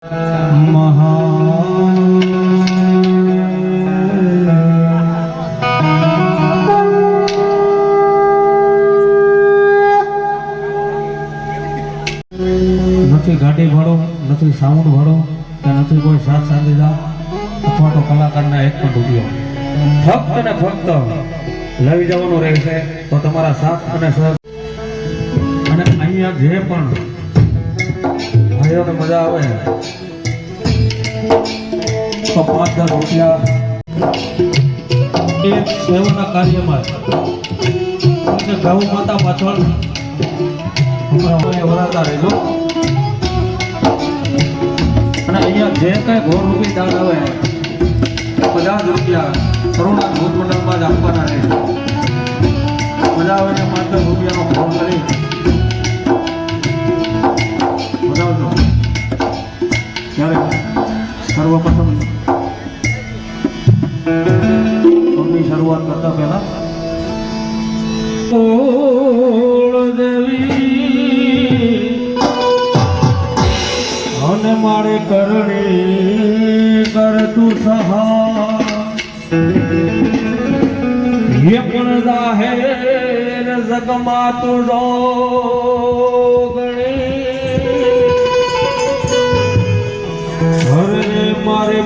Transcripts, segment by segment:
નથી ગાડી ભાડો, નથી સાઉન્ડ ભાડો, કે નથી કોઈ સાથ સાંધીદાર અથવા તો કલાકારના એક પણ રૂપિયો. ફક્ત ને ફક્ત લઈ જવાનું રહેશે તો તમારા સાથ અને સહકાર. અને અહીંયા જે પણ ભાઈઓને મજા આવે તો 5-10 રૂપિયા એક સેવાના કાર્યમાં ગૌ માતા પાછળ વરાતા રહેજો. અને અહીંયા જે કઈ ઘોર રૂપી દાન આવે 50 રૂપિયા કરુણા ભૂત મંડળમાં જ આપવાના રહે. મજા આવે ને 5-10 રૂપિયાનો ફોન કરી બતાવજો. ત્યારે સર્વપ્રથમ ની શરૂઆત કરતા પહેલા દેવી અને મારે કરણી કર તું સહા એ પણ જાહેર જગમાં તું ઘરે મારે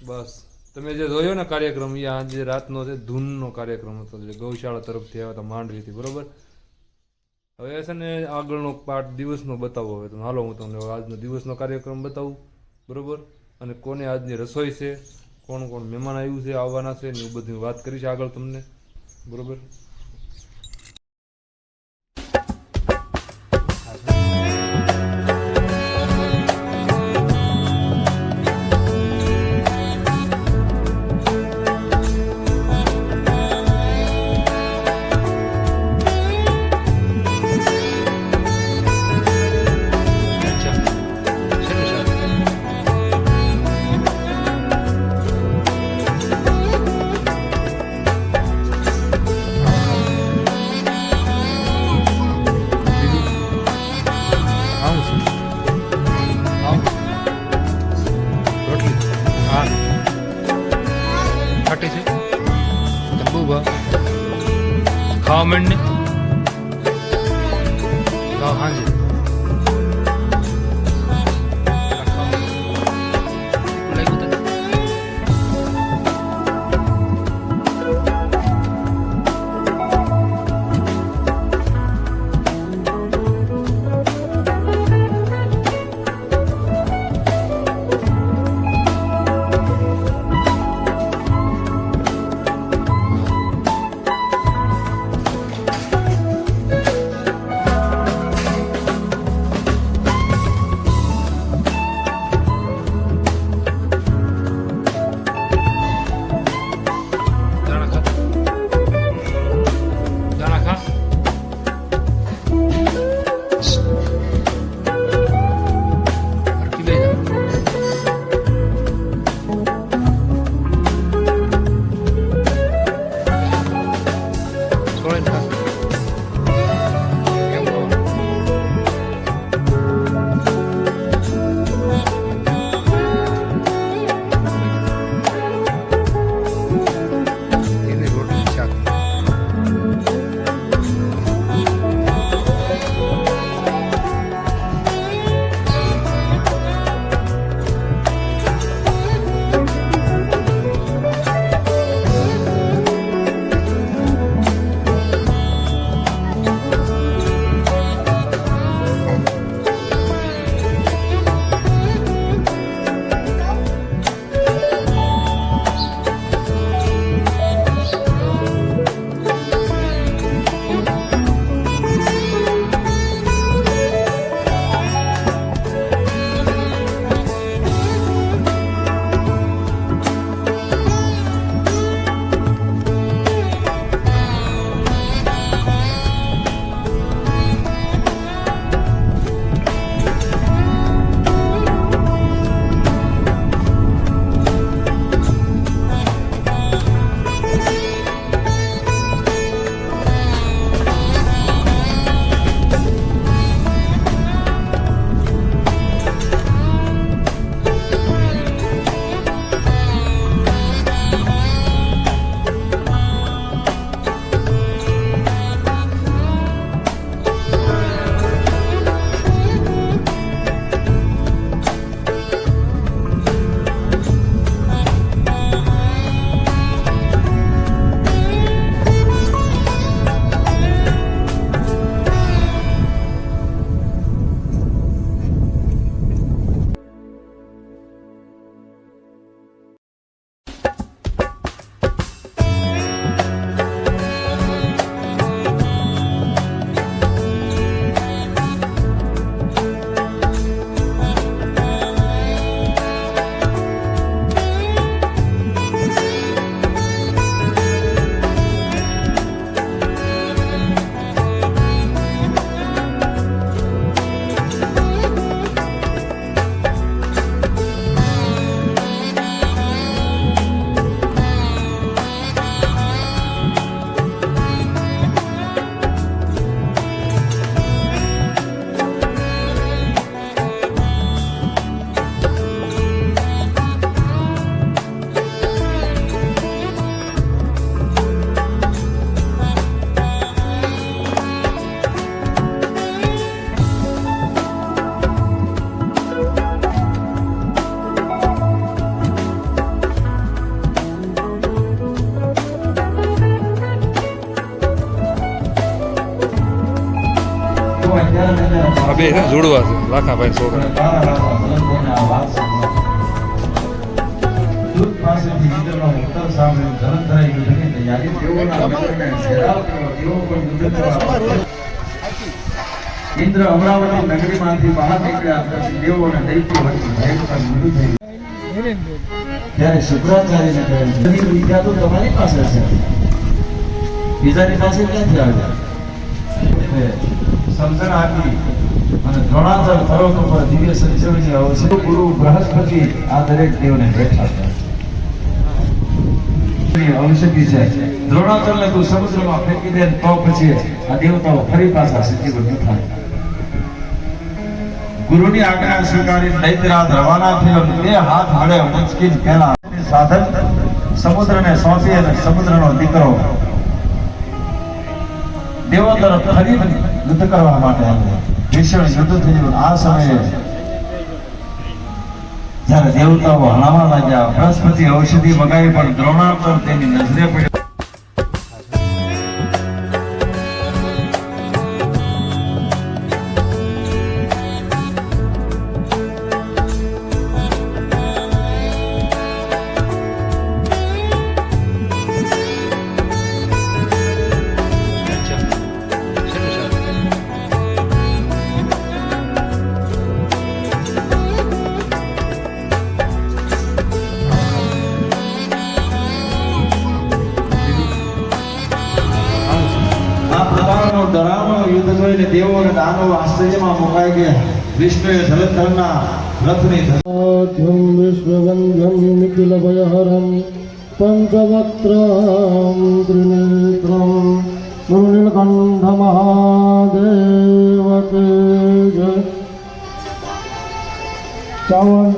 બસ તમે જે જોયો ને કાર્યક્રમ એ આજે રાતનો છે ધૂનનો કાર્યક્રમ હતો જે ગૌશાળા તરફથી આવ્યા હતા માંડવીથી બરોબર. હવે છે ને આગળનો પાર્ટ દિવસનો બતાવો. હવે તમે હાલો હું તમને આજનો દિવસનો કાર્યક્રમ બતાવું બરોબર. અને કોને આજની રસોઈ છે, કોણ કોણ મહેમાન આવ્યું છે, આવવાના છે ને એવું બધું વાત કરીશ આગળ તમને બરોબર. ખાવા માંડ ને હાજી આ બે છે જોડવા છે લાખાભાઈ છોકરા. દૂધ પાસેથી ઇન્દ્રનો ઉત્તર સાંભળ્યો, ધનંતરા યુદ્ધની તૈયારી. તેઓના મિત્રને ઘેરાવ કર્યો, તેઓ પણ યુદ્ધ કરવા. ઇન્દ્ર અમરાવતી નગરીમાંથી બહાર નીકળ્યા પછી દેવોને દૈત્યો વચ્ચે ભયંકર યુદ્ધ થયું. ત્યારે શુક્રાચાર્યને કહે છે, બધી વિદ્યા તો તમારી પાસે છે, બીજાની પાસે ક્યાંથી આવ્યા? સમજણ આપી અને દ્રોણાચલ પર્વત ઉપર દિવ્ય સંજીવની અવશ્ય ગુરુ બૃહસ્પતિ આ દરેક દેવને બેઠા છે. ઔષધિ છે, દ્રોણાચલને તું સમુદ્રમાં ફેંકી દે તો પછી આ દેવતાઓ ફરી પાછા સજીવન થાય. ગુરુની આજ્ઞા સ્વીકારી દૈત્યરાજ રવાના થયો. બે હાથ વડે ઉંચકી પહેલા સાધન સમુદ્રને સોંપી અને સમુદ્રનો દીકરો દેવો તરફ ફરી યુદ્ધ કરવા માટે આવ્યો. ભીષણ યુદ્ધ થયું. આ સમયે જ્યારે દેવતાઓ હણાવા લાગ્યા, બૃહસ્પતિ ઔષધિ મગાવી પણ દ્રોણાચલ તેની નજરે પડ્યો. ડરાવનો યુદ્ધ જોઈને દેવો અને દાનવો આશ્ચર્યમાં મુકાઈ ગયા. વિષ્ણુએ જલંધરના રથની ध्वं विश्ववन्द्यं निखिलभयहरं पञ्चवक्त्रं त्रिनेत्रं गुरुनीलकण्ठमहादेव के जय. चावल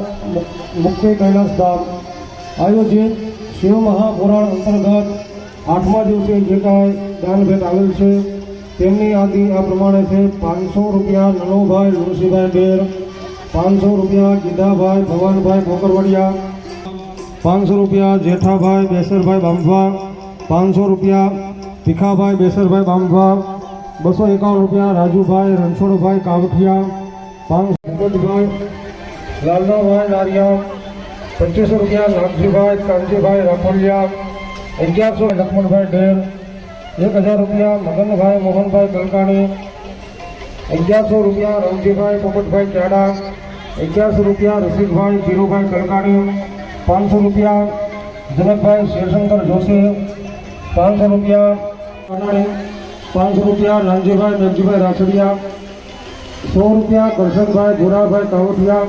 मुक्ति कैलास धाम आयोजित शिव महापुराण अंतर्गत 8મા દિવસે જે કાંઈ દાન ભેટ આવેલ છે તેમની યાદી આ પ્રમાણે છે. 500 રૂપિયા નનોભાઈ લુણસીભાઈ બેર, 500 રૂપિયા ગીધાભાઈ ભવાનભાઈ ભોકરવડિયા, 500 રૂપિયા જેઠાભાઈ બેસરભાઈ બાંભવા, 500 રૂપિયા ભીખાભાઈ બેસરભાઈ બાંભવા, 251 રૂપિયા રાજુભાઈ રણછોડભાઈ કાવઠિયા, 500 ભૂપતભાઈ લાલનાભાઈ નારિયા, 2500 રૂપિયા નાગજીભાઈ કાંજીભાઈ રાખોલિયા, 1100 લક્ષ્મણભાઈ ડેર, 1000 રૂપિયા મગનભાઈ મોહનભાઈ કલકાણી, 1100 રૂપિયા રવજીભાઈ પોપટભાઈ ચાડા, 1100 રૂપિયા રસિકભાઈ ધીરુભાઈ કલકાણી, 500 રૂપિયા જનકભાઈ શિવશંકર જોશી, 500 રૂપિયા કનાણી, 500 રૂપિયા નાનજીભાઈ મેઘજીભાઈ રાઠડિયા, 100 રૂપિયા કરશનભાઈ ભુરાભાઈ કાવઠિયા,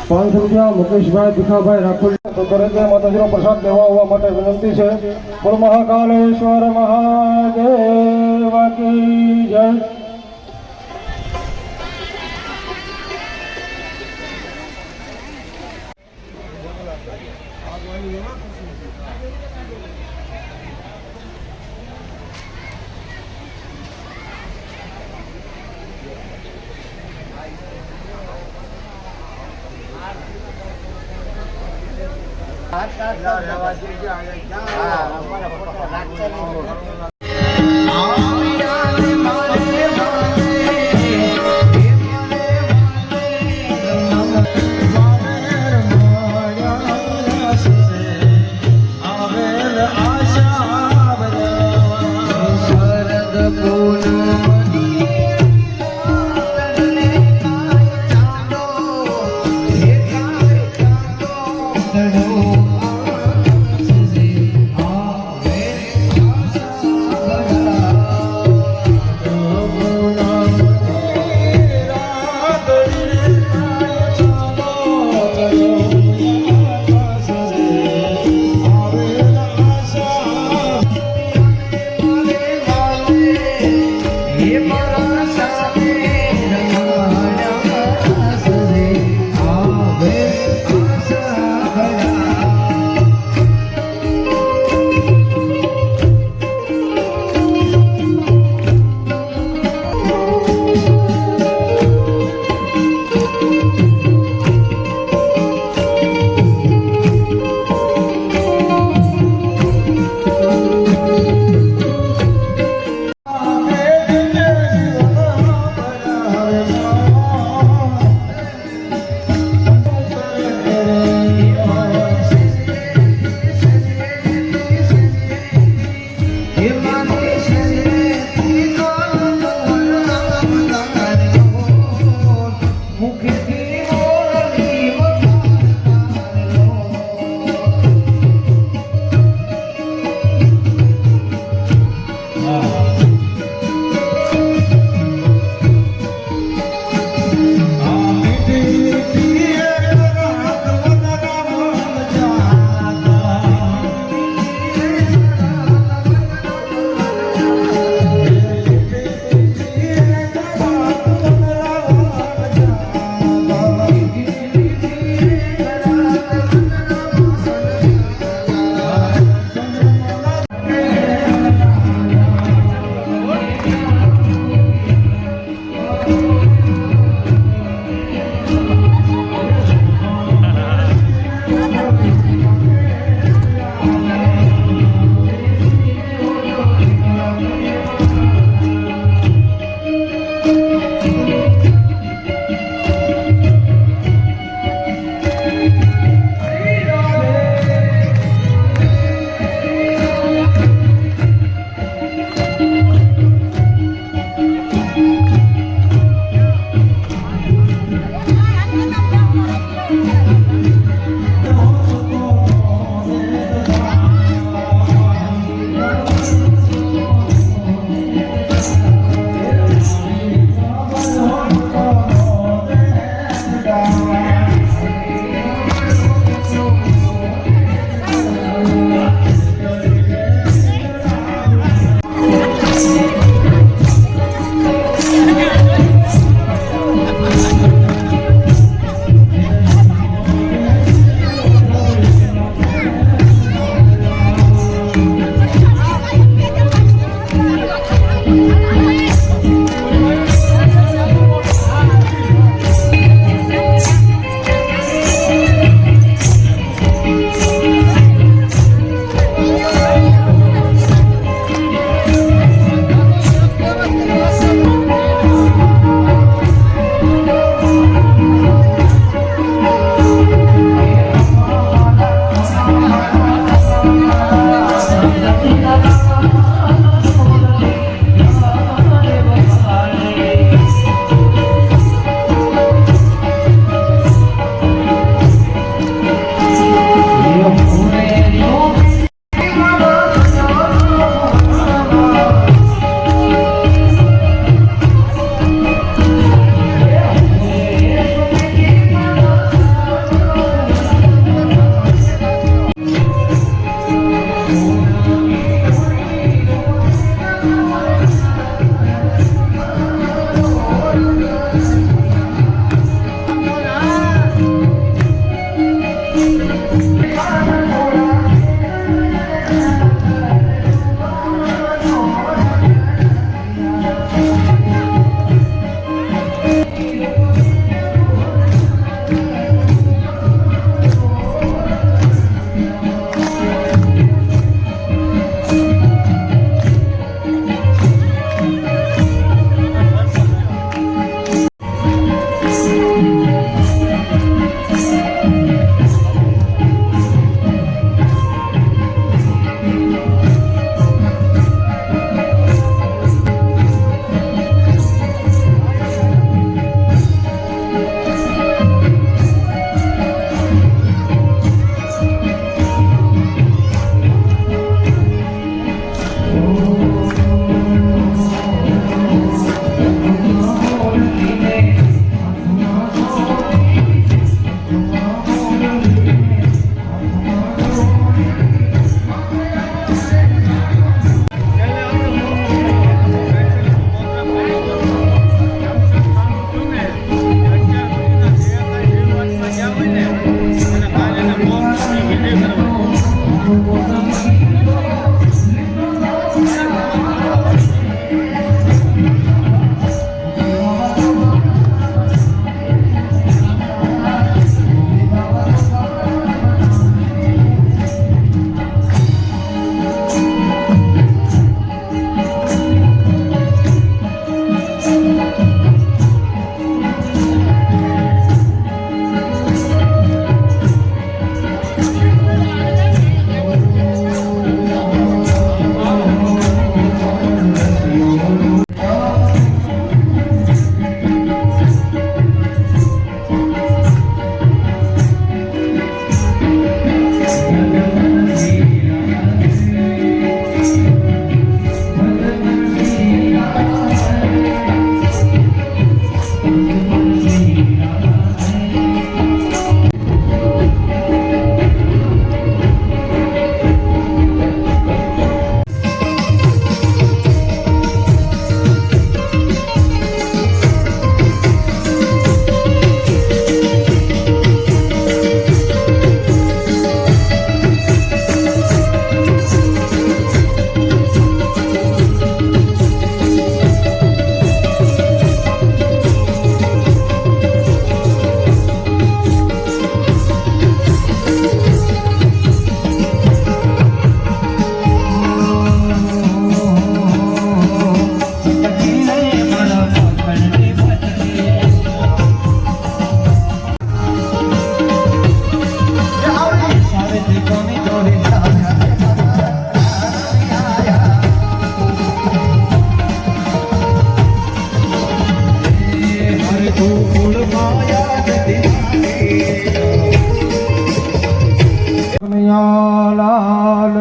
500 રૂપિયા મુકેશભાઈ ભીખાભાઈ રાખોલિયા. તો દરેક માતાજીનો પ્રસાદ લેવા આવવા માટે વિનંતી છે. બોલ મહાકાલેશ્વર મહાદેવ કી જય.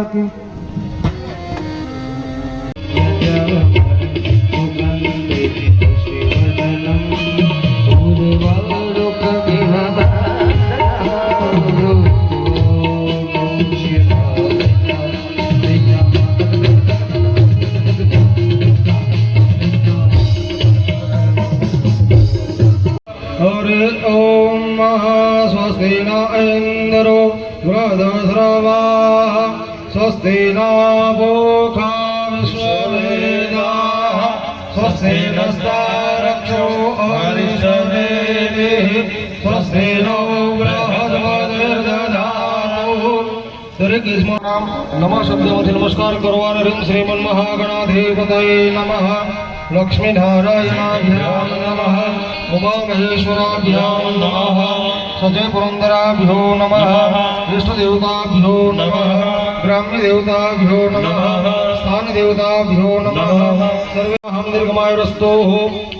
की। हरि ओम स्वस्ति न इंद्रो वृद्धश्रवाः स्वस्ति न पूषा विश्ववेदाः स्वस्ति नस्तारक्षो अरिष्टनेमिः स्वस्ति नो बृहस्पतिर्दधातु। દરેક ઈસમાં નામ નમઃ શબ્દમાંથી નમસ્કાર કરવાનો રીમ શ્રીમન મહાગણાધિપતયે નમઃ લક્ષ્મીનારાયણાભ્યામ નમઃ ઉમામહેશ્વરાભ્યામ નમઃ સજય પુરંદરાભ્યો નમઃ ઇષ્ટદેવતાભ્યો નમઃ ગ્રામ્ય દેવતાભ્યો નમઃ સ્થાન દેવતાભ્યો નમઃ સર્વે અહમ દીર્ઘમાયુરસ્તો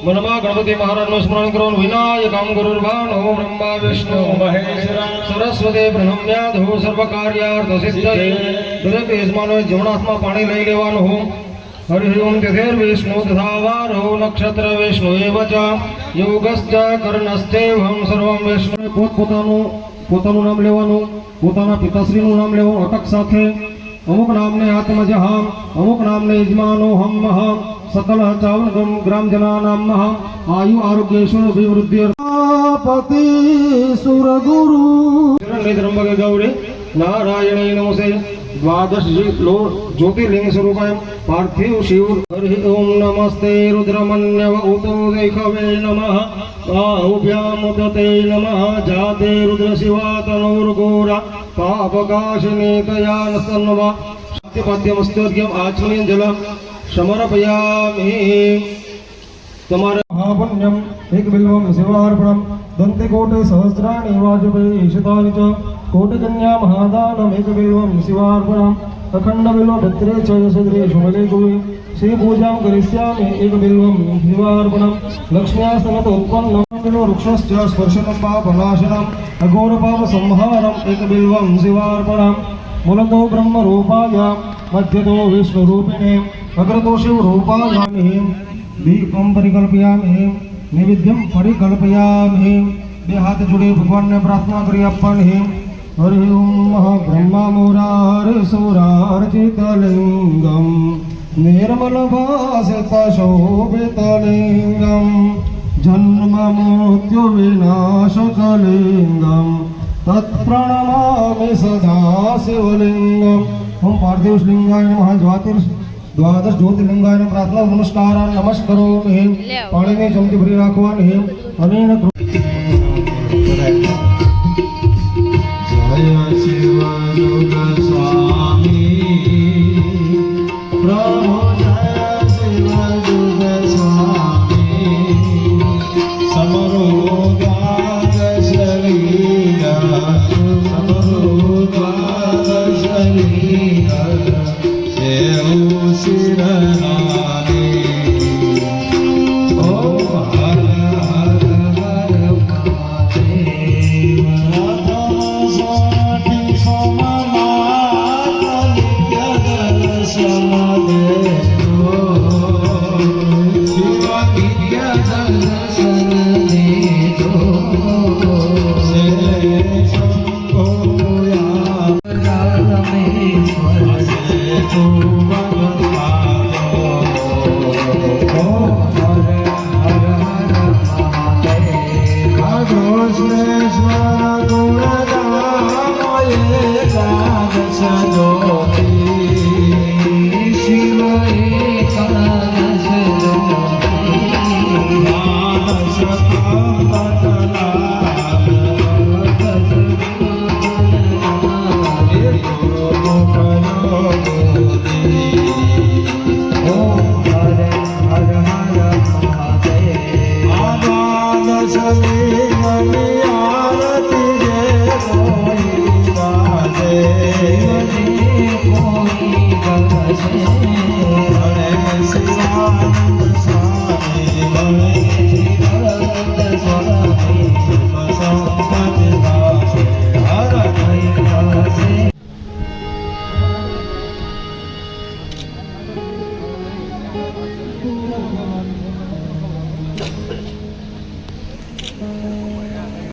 મનમાં ગણપતિ મહારાજનું સ્મરણ કરો વિનાયકમ ગુરુર્ભાનો બ્રહ્મા વિષ્ણુ મહેશ્વર સરસ્વતી બ્રહ્મ્યાધો સર્વ કાર્યાર્થ સિદ્ધયે દરેક યજમાનોએ જમણા હાથમાં પાણી લઈ લેવાનું. હરિ ઓમ તિથિર્વિષ્ણુ તથા વારો નક્ષત્ર વિષ્ણુ એવ ચ યોગશ્ચ કર્ણશ્ચૈવં સર્વં વિષ્ણુ. પોતાનું નામ લેવાનું, પોતાના પિતાશ્રીનું નામ લેવાનું અટક સાથે. અમુક નામને આત્મજહામ અમુક નામને યજમાનોહમ મહા સકલ 54 ગ્રામજનાનામ મહા આયુ આરોગ્યેશ્વર પતિ સુર ગુરુ ત્રંબકે ગૌરી નારાયણે નમસે द्वादश ज्योतिर्लिंग स्वरूपाय पार्थिव शिव. हरि ओम नमस्ते रुद्रमन्यव उतो देखवे नमः बाहुभ्याम उदते नमः जाते रुद्र शिवा तनोर्घोरा पापकाशिनी तयानस्तन्वा सत्यपद्यमस्त्योद्यम आचमनीय जलम समर्पयामि. તમારે મહાપુણ્યમ એક બિલ્વમ શિવાર્પણમ દંતકોટે સહસ્રાણિ વાજપેયી શતાનિ ચ કોટિકન્યા મહાદાનમ એક બિલ્વમ શિવાર્પણમ અખંડ બિલ્વ ભદ્રે ચ યસદ્રે શુમલે ગુવે શ્રી પૂજાં કરિષ્યામિ એક બિલ્વમ શિવાર્પણમ લક્ષ્મ્યાસ્તનત ઉત્પન્નમ બિલ્વ વૃક્ષશ્ચ સ્પર્શનમ પાપનાશનમ અઘોર પાપ સંહારમ એક બિલ્વમ શિવાર્પણમ મૂલતો બ્રહ્મ રૂપાય મધ્યતો વિષ્ણુ રૂપિણે અગ્રતો શિવ રૂપાયામિ दीपम परिकल्पयामि नैवेद्यम परिकल्पयामि. બે હાથ જોડે ભગવાનને પ્રાર્થના કરી આપવાની. હરિ ઓમ બ્રહ્મા મુરાર સુરાર્ચિતલિંગમ નિર્મલ ભાસિત શોભિતલિંગમ જન્મ મૃત્યુ વિનાશકલિંગમ તત્પ્રણમામિ સદા શિવલિંગમ. ઓમ પાર્થિવ શ્લિંગાય નમઃ દ્વાદશ જ્યોતિર્લિંગાય પ્રાર્થના નમસ્કાર નમસ્કારો. પાણીની ચમચી ભરી રાખવાની. અનેન જય શિવ યોગ સ્વામી પ્રભુ જય શિવ યોગ સ્વામી સમરો દ્વાદશ લીલા સમરો દ્વાદશ લીલા દેવ શિરનારે ઓ હર હર હર મહાદેવ રાધા સોમનાથ નિત્ય દર્શન દેવો શિવ નિત્ય દર્શન દેવો શંભો શિવ એકાદશ